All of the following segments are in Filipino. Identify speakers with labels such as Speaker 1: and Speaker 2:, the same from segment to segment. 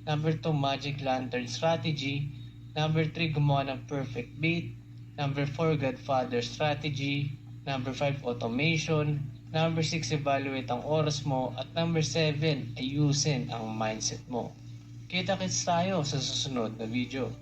Speaker 1: Number 2, Magic Lantern Strategy. Number 3, gumawa ng perfect bait. Number 4, Godfather Strategy. Number 5, Automation. Number 6, evaluate ang oras mo. At number 7, ayusin ang mindset mo. Kita-kits tayo sa susunod na video.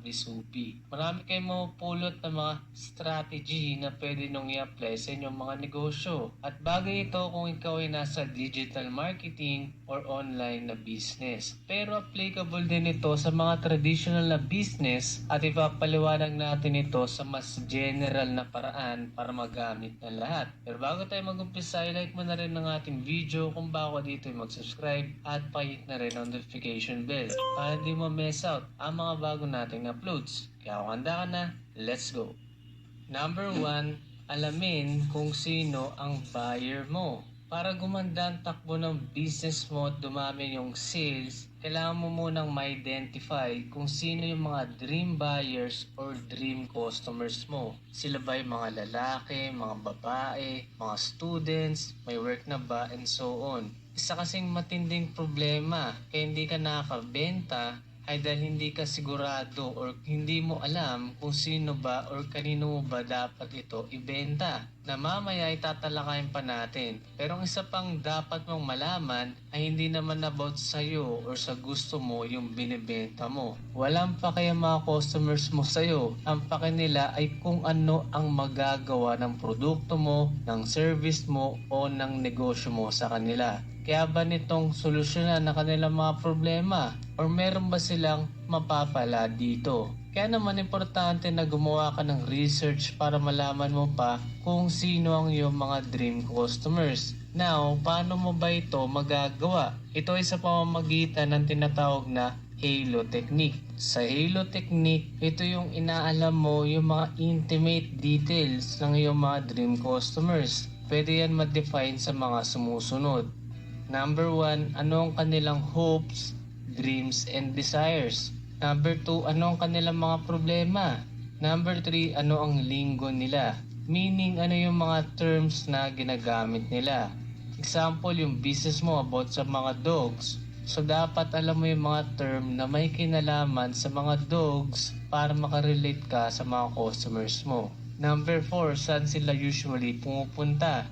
Speaker 1: Bisupi. Marami kayong mapupulot ng mga strategy na pwede nung i-apply sa inyong mga negosyo. At bagay ito kung ikaw ay nasa digital marketing or online na business. Pero applicable din ito sa mga traditional na business at ipapaliwanag natin ito sa mas general na paraan para magamit ng lahat. Pero bago tayo mag-umpisa, i-like mo na rin ang ating video kung bago dito ay mag-subscribe at pa-hit na rin ang notification bell para hindi mo miss out ang mga bago nating uploads. Kaya kung handa ka na, let's go! Number 1, alamin kung sino ang buyer mo. Para gumanda ang takbo ng business mo at dumami yung sales, kailangan mo munang ma-identify kung sino yung mga dream buyers or dream customers mo. Sila ba yung mga lalaki, mga babae, mga students, may work na ba, and so on. Isa kasing matinding problema kaya hindi ka nakakabenta ay dahil hindi ka sigurado or hindi mo alam kung sino ba or kanino mo ba dapat ito ibenta na mamaya ay tatalakayin pa natin. Pero ang isa pang dapat mong malaman ay hindi naman about sa'yo or sa gusto mo yung binibenta mo. Walang pake ang mga customers mo sa'yo. Ang pake nila ay kung ano ang magagawa ng produkto mo, ng service mo o ng negosyo mo sa kanila. Kaya ba nitong solusyonan na kanilang mga problema? Or meron ba silang mapapala dito? Kaya naman importante na gumawa ka ng research para malaman mo pa kung sino ang iyong mga dream customers. Now, paano mo ba ito magagawa? Ito ay sa pamamagitan ng tinatawag na Halo Technique. Sa Halo Technique, ito yung inaalam mo yung mga intimate details ng iyong mga dream customers. Pwede yan ma-define sa mga sumusunod. Number 1, ano ang kanilang hopes, dreams, and desires? Number 2, ano ang kanilang mga problema? Number 3, ano ang linggo nila? Meaning, ano yung mga terms na ginagamit nila? Example, yung business mo about sa mga dogs. So, dapat alam mo yung mga term na may kinalaman sa mga dogs para makarelate ka sa mga customers mo. Number 4, saan sila usually pumupunta?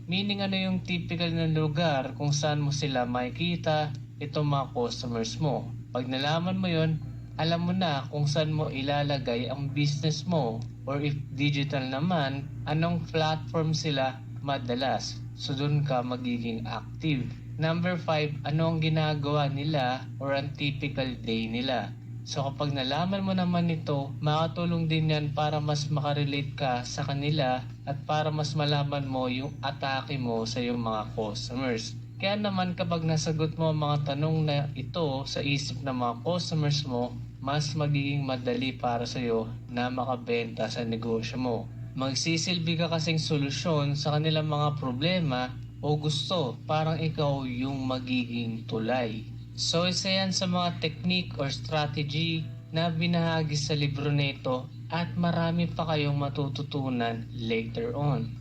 Speaker 1: Meaning ano yung typical na lugar kung saan mo sila makikita itong mga customers mo. Pag nalaman mo yon, alam mo na kung saan mo ilalagay ang business mo. Or if digital naman, anong platform sila madalas. So doon ka magiging active. Number 5, ano ang ginagawa nila or ang typical day nila. So kapag nalaman mo naman ito, makatulong din yan para mas makarelate ka sa kanila at para mas malaman mo yung atake mo sa iyong mga customers. Kaya naman kapag nasagot mo ang mga tanong na ito sa isip ng mga customers mo, mas magiging madali para sa iyo na makabenta sa negosyo mo. Magsisilbi ka kasing solusyon sa kanilang mga problema o gusto, parang ikaw yung magiging tulay. So isa yan sa mga technique or strategy na binahagi sa libro nito at marami pa kayong matututunan later on.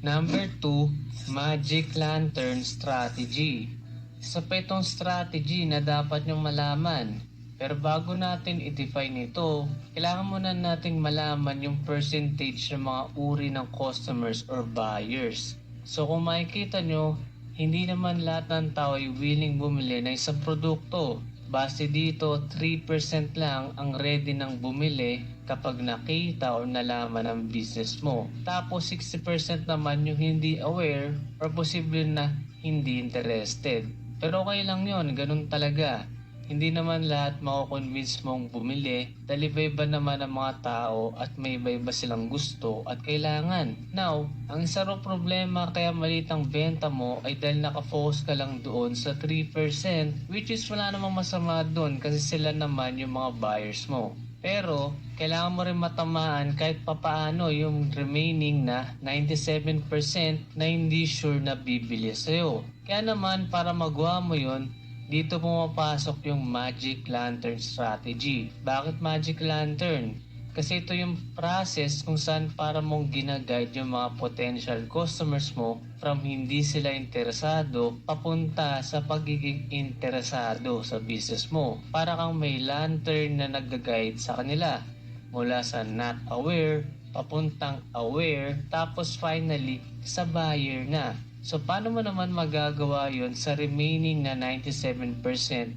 Speaker 1: Number 2, Magic Lantern Strategy. Isa pa itong strategy na dapat nyong malaman. Pero bago natin i-define ito, kailangan muna nating malaman yung percentage ng mga uri ng customers or buyers. So kung makikita nyo, hindi naman lahat ng tao ay willing bumili ng isang produkto. Base dito, 3% lang ang ready ng bumili kapag nakita o nalaman ang business mo. Tapos 60% naman yung hindi aware or posible na hindi interested. Pero okay lang yon, ganun talaga. Hindi naman lahat mako-convince mong bumili dahil iba-iba naman ang mga tao at may iba-iba silang gusto at kailangan. Now, ang isa raw problema kaya maliit ang benta mo ay dahil nakafocus ka lang doon sa 3% which is wala namang masama doon kasi sila naman yung mga buyers mo. Pero, kailangan mo rin matamaan kahit papaano yung remaining na 97% na hindi sure na bibili sa'yo. Kaya naman, para magawa mo yun, dito pumapasok yung Magic Lantern Strategy. Bakit Magic Lantern? Kasi ito yung process kung saan para mong ginaguide yung mga potential customers mo from hindi sila interesado papunta sa pagiging interesado sa business mo. Para kang may lantern na nag-guide sa kanila mula sa not aware, papuntang aware, tapos finally sa buyer na. So paano mo naman magagawa yon sa remaining na 97%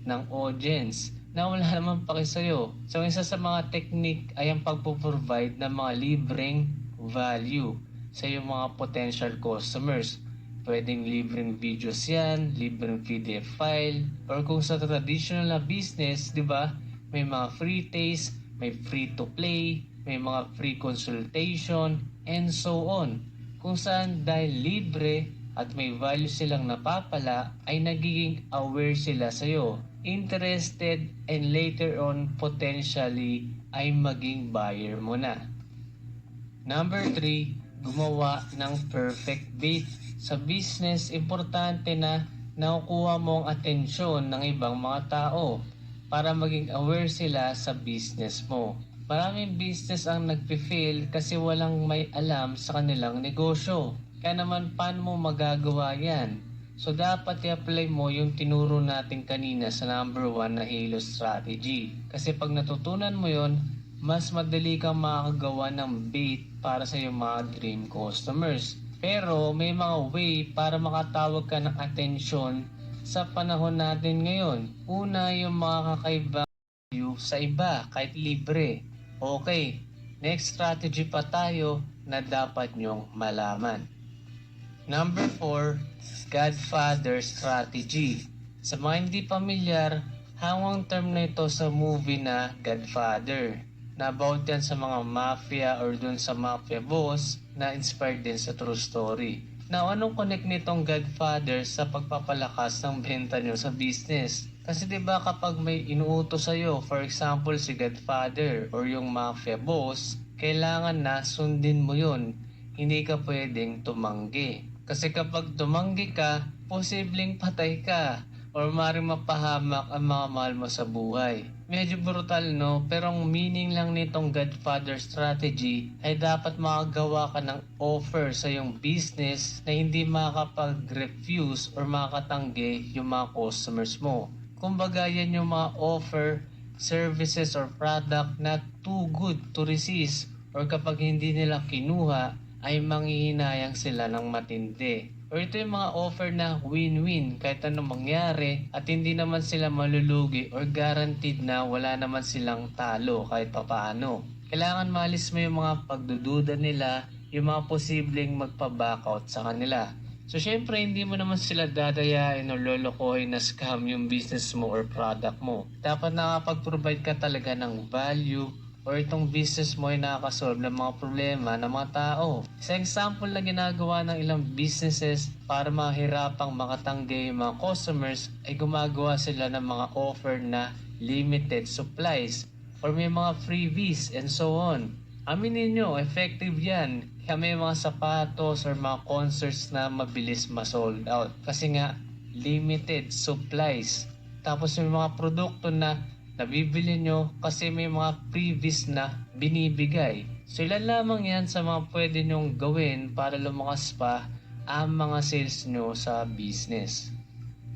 Speaker 1: ng audience na wala naman paki sa'yo? So isa sa mga technique ay ang pagpo-provide ng mga libreng value sa iyong mga potential customers. Pwedeng libreng videos yan, libreng PDF file, or kung sa traditional na business, di ba, may mga free taste, may free to play, may mga free consultation, and so on. Kung saan dahil libre at may value silang napapala ay nagiging aware sila sa'yo, interested, and later on potentially ay maging buyer mo na. Number 3, gumawa ng perfect bait. Sa business, importante na nakukuha mo ang atensyon ng ibang mga tao para maging aware sila sa business mo. Maraming business ang nagpi-fail kasi walang may alam sa kanilang negosyo. Kaya naman paano mo magagawa yan? So dapat i-apply mo yung tinuro natin kanina sa number 1 na Halo strategy. Kasi pag natutunan mo yon, mas madali kang makakagawa ng bait para sa iyong mga dream customers. Pero may mga way para makatawag ka ng atensyon sa panahon natin ngayon. Una, yung mga kakaibang value sa iba kahit libre. Okay, next strategy pa tayo na dapat nyong malaman. Number 4, Godfather strategy. Sa mga hindi pamilyar, hawang term na ito sa movie na Godfather. Na about yan sa mga mafia or dun sa mafia boss na inspired din sa true story. Now, anong connect nitong Godfather sa pagpapalakas ng benta nyo sa business? Kasi 'di ba kapag may inuutos sa'yo, for example si Godfather or yung mafia boss, kailangan na sundin mo yun. Hindi ka pwedeng tumanggi. Kasi kapag tumanggi ka, posibleng patay ka or maaaring mapahamak ang mga mahal mo sa buhay. Medyo brutal no, pero ang meaning lang nitong Godfather strategy ay dapat makagawa ka ng offer sa iyong business na hindi makakapag-refuse or makatanggi yung mga customers mo. Kumbaga yan yung mga offer, services or product na too good to resist or kapag hindi nila kinuha ay manghihinayang sila ng matindi. Or ito yung mga offer na win-win kahit anong mangyari at hindi naman sila malulugi or guaranteed na wala naman silang talo kahit papaano. Kailangan maalis mo yung mga pagdududa nila, yung mga posibleng magpa-backout sa kanila. So syempre hindi mo naman sila dadayain o lolokohin na scam yung business mo or product mo. Dapat nakapag-provide ka talaga ng value or itong business mo ay nakakasolve ng mga problema ng mga tao. Sa example na ginagawa ng ilang businesses para mahirapang makatanggi yung mga customers ay gumagawa sila ng mga offer na limited supplies or may mga freebies and so on. Aminin nyo, effective yan. Kaya may mga sapatos or mga concerts na mabilis ma-sold out. Kasi nga, limited supplies. Tapos may mga produkto na nabibili nyo kasi may mga previous na binibigay. So ilan lamang yan sa mga pwede nyong gawin para lumakas pa ang mga sales nyo sa business.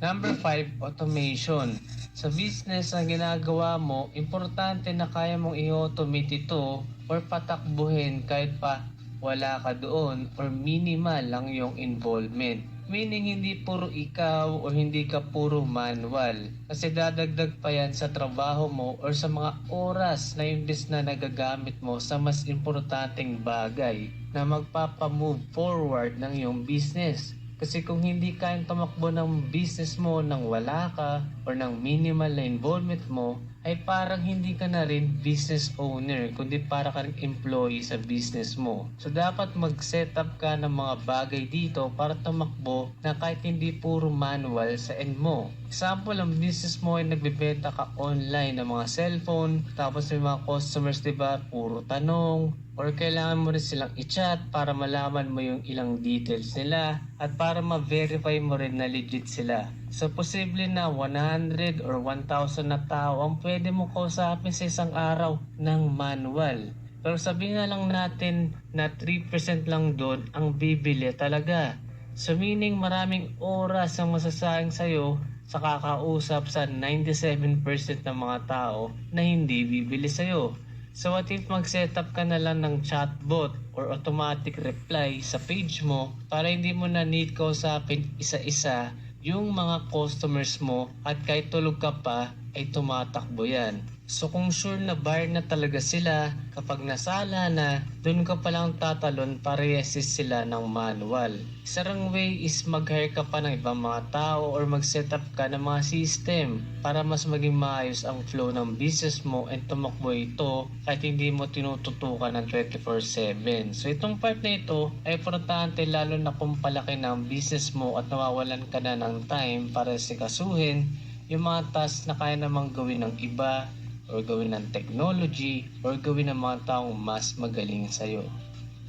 Speaker 1: Number 5, automation. Sa business na ginagawa mo, importante na kaya mong i-automate ito or patakbuhin kahit pa wala ka doon or minimal lang yung involvement. Meaning hindi puro ikaw o hindi ka puro manual. Kasi dadagdag pa yan sa trabaho mo or sa mga oras na imbes na nagagamit mo sa mas importanteng bagay na magpapamove forward ng iyong business. Kasi kung hindi kayang tumakbo ng business mo nang wala ka or ng minimal na involvement mo, ay parang hindi ka na rin business owner, kundi para ka rin employee sa business mo. So dapat mag-set up ka ng mga bagay dito para tumakbo na kahit hindi puro manual sa end mo. Example, ang business mo ay nagbebenta ka online ng mga cellphone, tapos may mga customers, diba, puro tanong, or kailangan mo rin silang i-chat para malaman mo yung ilang details nila at para ma-verify mo rin na legit sila. So, posible na 100 or 1,000 na tao ang pwede mo kausapin sa isang araw ng manual. Pero sabihin na lang natin na 3% lang doon ang bibili talaga. So meaning maraming oras ang masasayang sa'yo sa kakausap sa 97% ng mga tao na hindi bibili sa'yo. So what if mag-setup ka na lang ng chatbot or automatic reply sa page mo para hindi mo na need kausapin isa-isa yung mga customers mo at kahit tulog ka pa ay tumatakbo yan. So kung sure na buyer na talaga sila, kapag nasala na, dun ka palang tatalon para i-assist sila ng manual. Isang way is mag-hire ka pa ng ibang mga tao or mag-setup ka ng mga system para mas maging maayos ang flow ng business mo and tumakbo ito kahit hindi mo tinututukan ng 24/7. So itong part na ito ay importante lalo na kung palaki ng business mo at nawawalan ka na ng time para sikasuhin yung mga tasks na kaya namang gawin ng iba or gawin ng technology or gawin ng mga taong mas magaling sa'yo.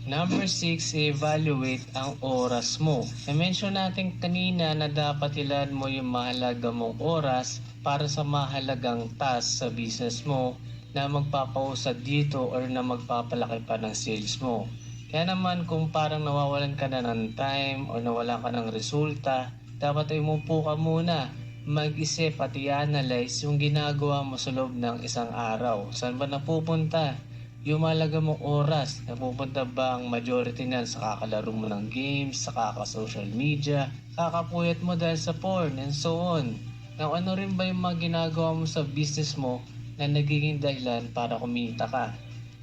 Speaker 1: Number 6, evaluate ang oras mo. Na-mention natin kanina na dapat ilan mo yung mahalaga mong oras para sa mahalagang task sa business mo na magpapausad dito or na magpapalaki pa ng sales mo. Kaya naman kung parang nawawalan ka na ng time or nawalan ka ng resulta, dapat ay umupo ka muna, mag-isip at i-analyze yung ginagawa mo sa loob ng isang araw. Saan ba napupunta yung mahalaga mong oras? Napupunta ba ang majority niyan sa kakalaro mo ng games, sa kaka-social media, kakapuyat mo dahil sa porn, and so on? Now, ano rin ba yung mga ginagawa mo sa business mo na nagiging dahilan para kumita ka?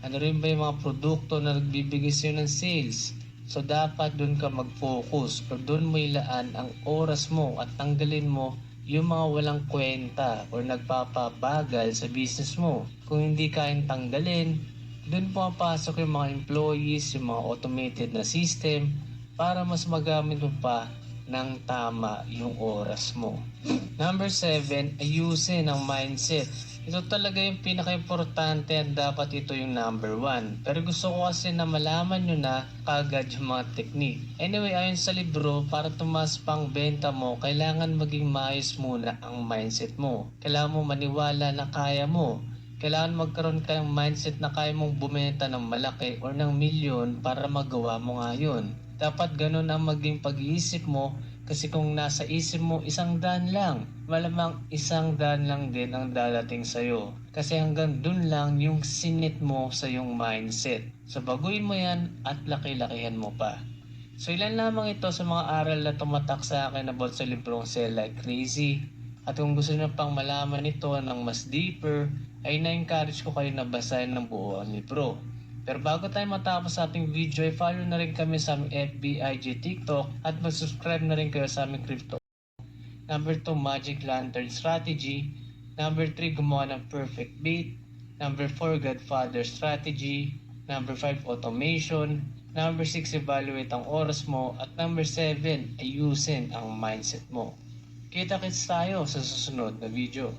Speaker 1: Ano rin ba yung mga produkto na nagbibigay sa'yo ng sales? So, dapat dun ka mag-focus or dun mo ilaan ang oras mo at tanggalin mo yung mga walang kwenta or nagpapabagal sa business mo. Kung hindi kayang tanggalin, doon pumapasok yung mga employees, yung mga automated na system para mas magamit mo pa ng tama yung oras mo. Number 7, ayusin ang mindset. Ito talaga yung pinaka-importante at dapat ito yung number 1. Pero gusto ko kasi na malaman nyo na kagad yung mga technique. Anyway, ayon sa libro, para tumas pang benta mo, kailangan maging maayos muna ang mindset mo. Kailangan mo maniwala na kaya mo. Kailangan magkaroon kayong mindset na kaya mong bumenta ng malaki or ng milyon para magawa mo nga yun. Dapat ganun ang maging pag-iisip mo kasi kung nasa isip mo 100 lang, malamang 100 lang din ang dadating sa'yo. Kasi hanggang dun lang yung sinit mo sa yung mindset. So baguhin mo yan at laki-lakihan mo pa. So ilan lamang ito sa mga aral na tumatak sa akin about sa librong Sell Like Crazy. At kung gusto nyo pang malaman ito ng mas deeper, ay na-encourage ko kayo na basahin ng buo ang libro. Pero bago tayo matapos sa ating video, ay follow na rin kami sa aming FB, IG, TikTok at mag-subscribe na rin kayo sa aming crypto. Number 2, Magic Lantern Strategy. Number 3, gumawa ng perfect bait. Number 4, Godfather Strategy. Number 5, Automation. Number 6, evaluate ang oras mo. At number 7, ayusin ang mindset mo. Kita-kits tayo sa susunod na video.